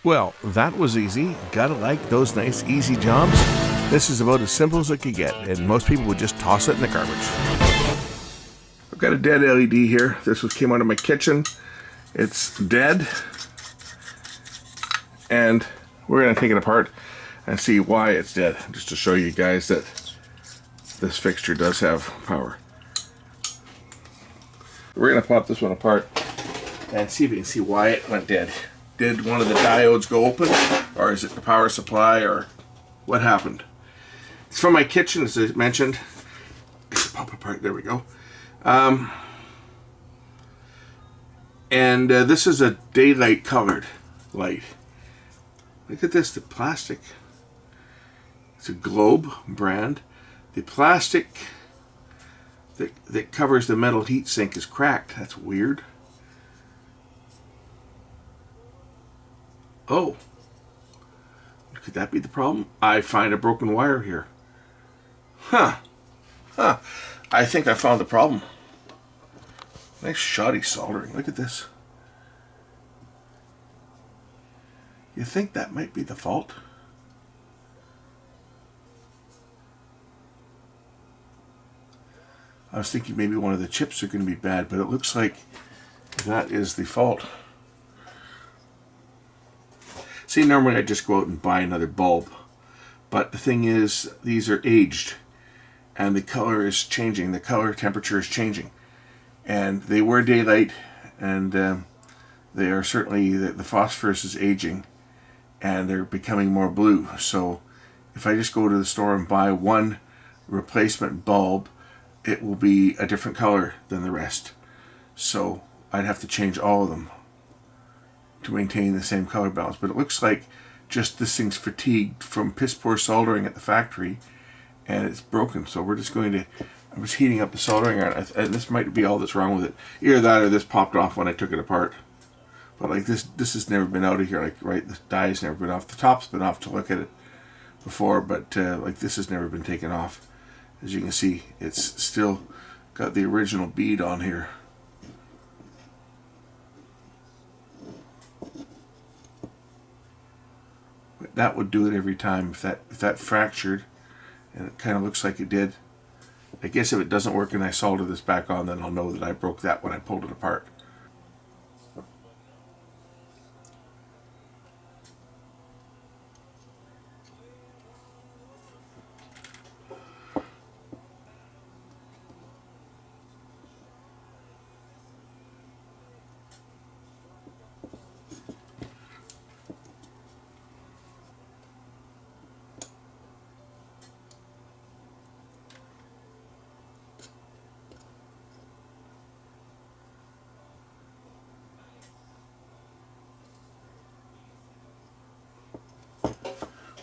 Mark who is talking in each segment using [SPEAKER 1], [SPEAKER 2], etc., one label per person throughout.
[SPEAKER 1] Well, that was easy. Gotta like those nice, easy jobs. This is about as simple as it could get, and most people would just toss it in the garbage. I've got a dead LED here. Came out of my kitchen. It's dead. And we're gonna take it apart and see why it's dead, just to show you guys that this fixture does have power. We're gonna pop this one apart and see if we can see why it went dead. Did one of the diodes go open, or is it the power supply, or what happened? It's from my kitchen, as I mentioned. Pop apart, there we go. This is a daylight colored light. Look at this, the plastic. It's a Globe brand. The plastic that covers the metal heatsink is cracked. That's weird. Oh, could that be the problem? I find a broken wire here. Huh. I think I found the problem. Nice shoddy soldering. Look at this. You think that might be the fault? I was thinking maybe one of the chips are going to be bad, but it looks like that is the fault. See, normally I just go out and buy another bulb, but the thing is, these are aged, and the color is changing. The color temperature is changing, and they were daylight, and they are certainly, the phosphorus is aging, and they're becoming more blue. So if I just go to the store and buy one replacement bulb, it will be a different color than the rest. So I'd have to change all of them to maintain the same color balance. But it looks like just this thing's fatigued from piss poor soldering at the factory, and it's broken. So we're just going to, I was heating up the soldering iron, and this might be all that's wrong with it. Either that or this popped off when I took it apart. But like this has never been out of here. Like, right, the die's never been off. The top's been off to look at it before, but like this has never been taken off. As you can see, it's still got the original bead on here. But that would do it every time if that fractured, and it kind of looks like it did. I guess if it doesn't work and I solder this back on, then I'll know that I broke that when I pulled it apart.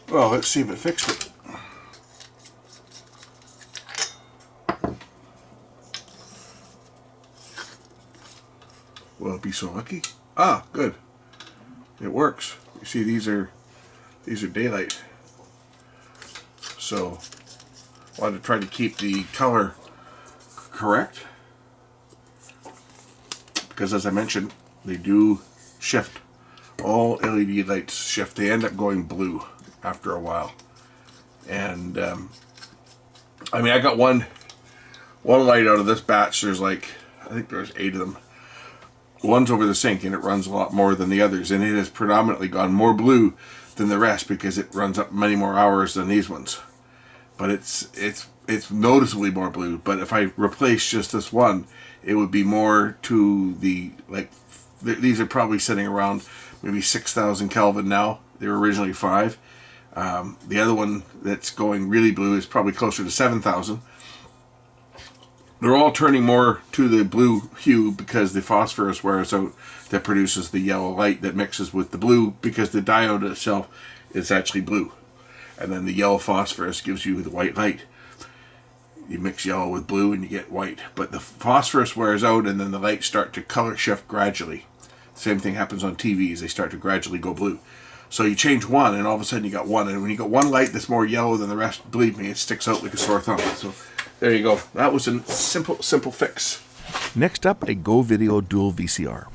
[SPEAKER 1] Well, let's see if it fixed it. Will it be so lucky? Ah, good. It works. You see, these are daylight. So I wanted to try to keep the color correct, because as I mentioned, they do shift. All LED lights shift. They end up going blue after a while. And I mean, I got one light out of this batch. There's like, I think there's 8 of them. One's over the sink, and it runs a lot more than the others, and it has predominantly gone more blue than the rest because it runs up many more hours than these ones. But it's noticeably more blue. But if I replace just this one, it would be more to the, like, these are probably sitting around maybe 6,000 Kelvin now. They were originally 5. The other one that's going really blue is probably closer to 7,000. They're all turning more to the blue hue because the phosphorus wears out, that produces the yellow light that mixes with the blue, because the diode itself is actually blue. And then the yellow phosphorus gives you the white light. You mix yellow with blue and you get white. But the phosphorus wears out, and then the lights start to color shift gradually. Same thing happens on TVs. They start to gradually go blue. So you change one, and all of a sudden you got one. And when you got one light that's more yellow than the rest, believe me, it sticks out like a sore thumb. So there you go. That was a simple fix. Next up, a Go Video Dual VCR.